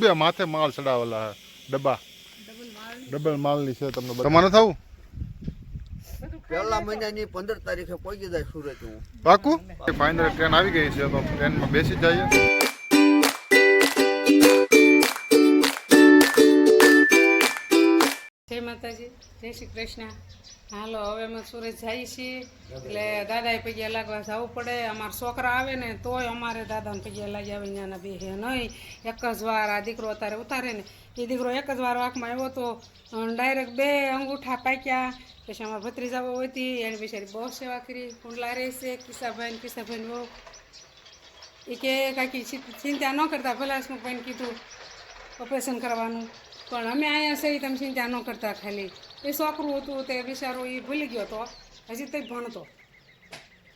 બે માથે માલ ચડાવેલા ડબ્બા ડબલ માલની છે. તમને તમારે થવું પહેલા મહિનાની 15 તારીખે પહોંચી જાય સુરત. હું પાકું ફાઇનલ ટ્રેન આવી ગઈ છે તો ટ્રેનમાં બેસી જઈએ. જય માતાજી, જય શ્રી કૃષ્ણ. હાલો હવે અમે સુરત જઈએ છીએ એટલે દાદાએ પગ્યા લાગવા જવું પડે. અમારા છોકરા આવે ને તોય અમારે દાદાને પગ્યા લાગી આવે ત્યાંના બે હે નહીં. એક જ વાર આ દીકરો અત્યારે ઉતારે ને એ દીકરો એક જ વાર વાંકમાં આવ્યો તો ડાયરેક્ટ 2 અંગૂઠા પાક્યા. પછી અમારા ભત્રીજાઓ હતી એની બિચારી બહુ સેવા કરી. કુંડલા રહે છે કિસ્સાભાઈ બહુ એ કે કાંઈ ચિંતા ન કરતા. ભલાસમુખભાઈને કીધું ઓપરેશન કરવાનું પણ અમે અહીંયા સહી તમે ચિંતા ન કરતા. ખાલી એ છોકરું હતું તે બિચારો એ ભૂલી ગયો હતો, હજી તો ભણતો.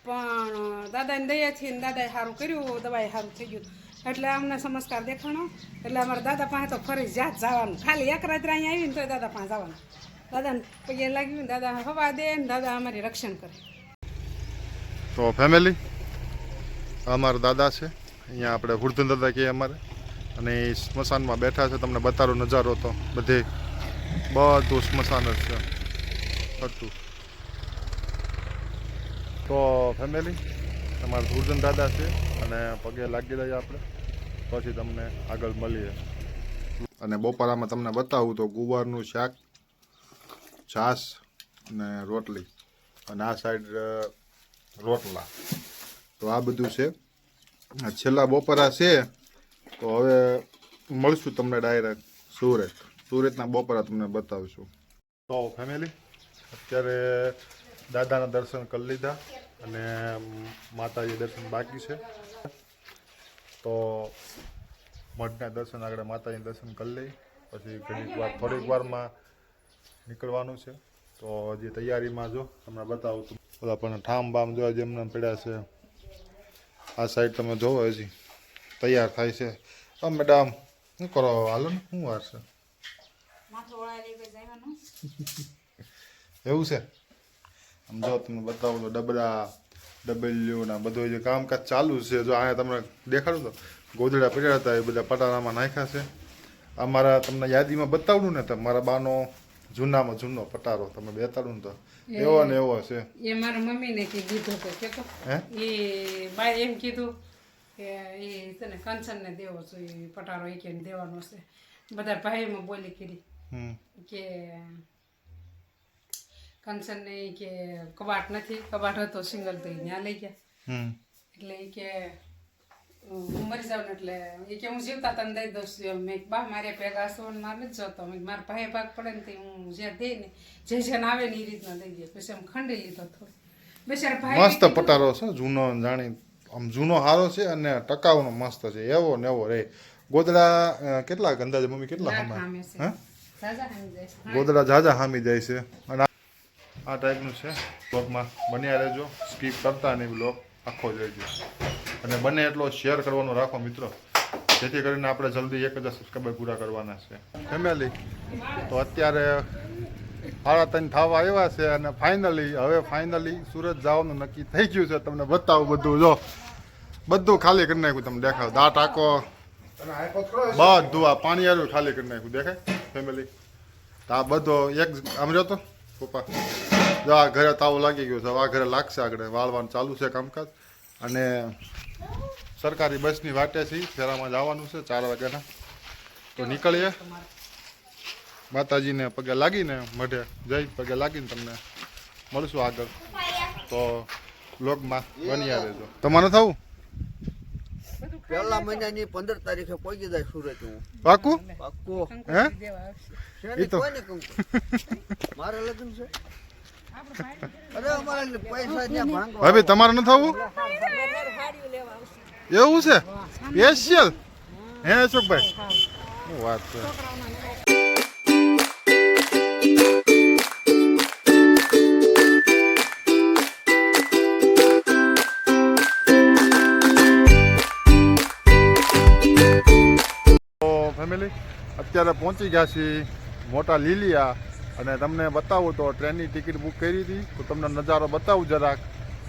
પણ દાદાની દયાથી ને દાદાએ સારું કર્યું, દવાએ સારું થઈ ગયું એટલે અમને સંસ્કાર દેખાણો. એટલે અમારા દાદા પાસે તો ફરજિયાત જવાનું. ખાલી એક રાત્રે અહીંયા આવીને તો દાદા પાસે જવાનું. દાદાને પગે લાગ્યું ને દાદા હવા દે ને દાદા અમારી રક્ષણ કરે. તો ફેમિલી અમારા દાદા છે અહીંયા, આપણે વૃદ્ધ દાદા કહીએ અમારે, અને એ સ્મશાનમાં બેઠા છે. તમને બતારો નજારો તો બધે બધું સ્મશાન જ છે હતું. તો ફેમિલી અમારા વૃદ્ધ દાદા છે અને પગે લાગી લઈએ આપણે, પછી તમને આગળ મળીએ. અને બપોરામાં તમને બતાવું તો ગુવારનું શાક, છાશ અને રોટલી, અને આ સાઈડ રોટલા. તો આ બધું છે. છેલ્લા બપોરા છે તો હવે મળશું તમને ડાયરેક્ટ સુરતના બપોરા તમને બતાવીશું. તો ફેમિલી અત્યારે દાદાના દર્શન કરી લીધા અને માતાજી દર્શન બાકી છે. તો મઢના દર્શન આગળ માતાજીના દર્શન કરી લઈ, પછી થોડીક વારમાં નીકળવાનું છે. તો હજી તૈયારીમાં જો તમને બતાવું તો બધા પણ ઠામ બામ જોવા જેમને પડ્યા છે. આ સાઈડ તમે જોવો હજી તૈયાર થાય છે. મેડમ શું કરો? હાલો ને, શું વાર છે? એવું છે. આમ જો તમને બતાવું તો ડબરા ડબલ્યુ ના બધું જે કામકાજ ચાલુ છે. જો અહીંયા તમને દેખાડું તો ગોદડા પડ્યા હતા એ બધા પટાણામાં નાખ્યા છે. અમારા તમને યાદીમાં બતાવડું ને તો મારા બાનો જૂનામાં જૂનો પટારો તમે બેતાડું ને તો એવો ને એવો છે. એ મારા મમ્મીને કીધું તો કેતો એ બાય એમ કીધું કે એ તને કંચનને દેવો છે એ પટારો, એ કેમ દેવાનો છે. બધા ભાઈમાં બોલી કરી કે કંચનને કે કબાટ નથી, કબાટ હતો સિંગલ તો ત્યાં લઈ ગયા. એટલે એ કે હું મરી જાઉં ને એટલે એ કે હું જીવતા તને દઈ દઉં છું. મેં બા મારે ભેગા છો ને મારે નથી જોતો. મારા ભાઈ ભાગ પડે ને તે હું જ્યાં દઈ ને જે આવે ને એ રીતના દઈ દે. પછી આમ ખંડી લીધો થોડો. બિચારા ભાઈ મસ્ત પટારો છે, જૂનો જાણી આમ જૂનો હારો છે અને ટકાઉનો મસ્ત છે. એવો ને એવો રે. ગોદડા કેટલા અંદાજે મમ્મી કેટલા હામે? ગોદડા ઝાઝા હામી જાય છે. અને આ ટાઈપનું છે. બ્લોગમાં બન્યા રહેજો, સ્કીપ કરતા નહીં, બ્લોગ આખો જોઈજો. અને બને એટલો શેર કરવાનો રાખો મિત્રો, જેથી કરીને આપણે જલ્દી 1000 સબસ્ક્રાઈબર પૂરા કરવાના છે. ફેમિલી તો અત્યારે 3:30 થવા આવ્યા છે અને ફાઇનલી સુરત જવાનું નક્કી થઈ ગયું છે. તમને બતાવું બધું, જો બધું ખાલી કરી નાખ્યું. તમને દેખાવ દા ટાંકો બધું આ પાણી આવ્યું ખાલી કરી નાખ્યું. દેખાય ફેમિલી? તો આ બધો એક આમ રહ્યો તો પપ્પા જો આ ઘરે તાવું લાગી ગયું છે. આ ઘરે લાગશે, આગળ વાળવાનું ચાલુ છે કામકાજ. અને સરકારી બસની વાટે છે, ફેરામાં જવાનું છે 4 વાગ્યાના. તો નીકળીએ. માતાજીને પગે લાગીને મઢે જઈ પગે લાગીને તમને મળશું આગળ. તો બ્લોગમાં બન્યા રહેજો. તમારે થવું પહેલા મહિનાની 15 તારીખે પહોંચી જાય સુરત. હું પાકું હે એ તો મારે લગ્ન છે. અરે અમારે પૈસા ત્યાં ભાંગવા. ભાભી તમારે ન થવું? એવું છે સ્પેશિયલ? હે અશોકભાઈ, શું વાત છે. ફેમિલી અત્યારે પહોંચી ગયા છીએ મોટા લીલિયા, અને તમને બતાવું તો ટ્રેનની ટિકિટ બુક કરી હતી તો તમને નજારો બતાવું જરાક.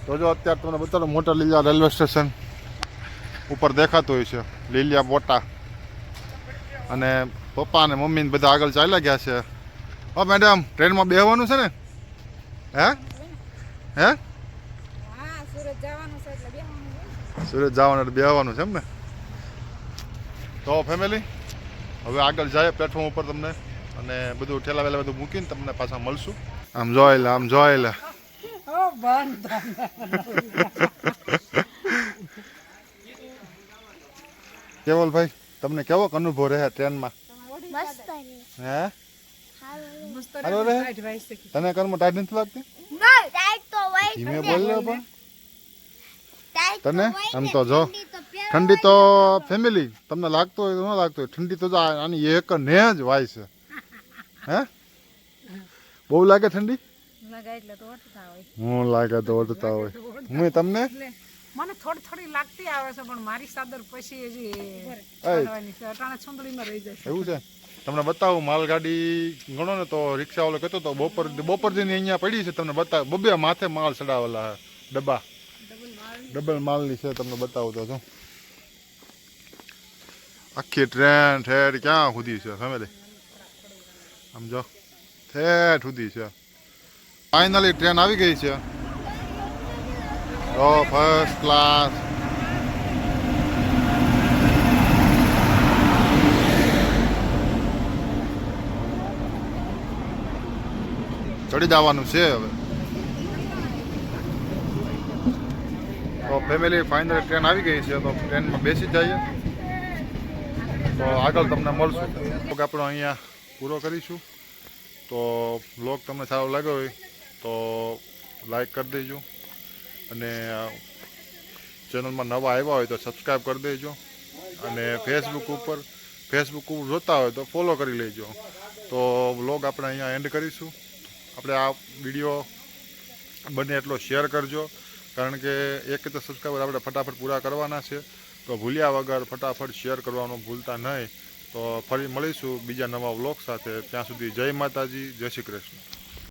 તો જો અત્યારે તમને બતાવો મોટા લીલિયા રેલવે સ્ટેશન ઉપર દેખાતું હોય છે લીલિયા મોટા. અને પપ્પા અને મમ્મી ને બધા આગળ ચાલ્યા ગયા છે. ઓ મેડમ, ટ્રેનમાં બેહવાનું છે ને? હે હે સુરત જવાનું એટલે બેહવાનું છે એમ ને? તો ફેમિલી હવે આગળ જાય પ્લેટફોર્મ ઉપર તમને અને બધું ઠેલા વેલા બધું મૂકીને તમને પાછા મળશું. આમ જોયેલા આમ જોયેલા કેવલભાઈ, તમને કેવો અનુભવ રહે ટ્રેનમાં? હે હાલો રે, તને કરમાં ટાઈટ નથી લાગતી? ધીમે બોલ લે પણ. તને આમ તો જો ઠંડી તો ફેમિલી તમને લાગતો હોય તો ન લાગતો હોય, ઠંડી તો આની એક ને જ વાય છે. હે બહુ લાગે ઠંડી? હું લાગે તો ઓઢતા હોય. હું તમને મને થોડી થોડી લાગતી આવે છે પણ મારી સાદર પછી હજી કાઢવાની છે. અટાણે છંદડીમાં રહી જશે. એવું છે. તમને બતાવું માલગાડી ગણો ને તો રિક્ષા વાળો કહેતો તો બપોર જઈને અહીંયા પડી છે. તમને બતાવ બબે માથે માલ ચડાવેલા ડબ્બા, ડબલ માલની છે. તમને બતાવું તો જો આખી ટ્રેન ઠેર ક્યાં સુધી છે ફેમિલી, આમ જો ઠેર સુધી છે. ફાઇનલી ટ્રેન આવી ગઈ છે. ઓ ફર્સ્ટ ક્લાસ. ચડી જવાનું છે હવે. તો ફેમિલી ફાઇનલી ટ્રેન આવી ગઈ છે. તો ટ્રેનમાં બેસી જઈએ તો આગળ તમને મળશું. આપણો અહીંયા પૂરો કરીશું. તો વ્લોગ તમને સારો લાગ્યો હોય તો લાઈક કરી દેજો અને ચેનલમાં નવા આવ્યા હોય તો સબસ્ક્રાઈબ કરી દેજો અને ફેસબુક ઉપર જોતા હોય તો ફોલો કરી લેજો. તો વ્લોગ આપણે અહીંયા એન્ડ કરીશું. આપણે આ વિડીયો બને એટલો શેર કરજો કારણ કે એક તો સબસ્ક્રાઈબર આપણે ફટાફટ પૂરા કરવાના છે. તો ભૂલ્યા વગર ફટાફટ શેર કરવાનું ભૂલતા નહીં. તો ફરી મળીશું બીજા નવા વ્લોગ સાથે. ત્યાં સુધી જય માતાજી, જય શ્રી કૃષ્ણ.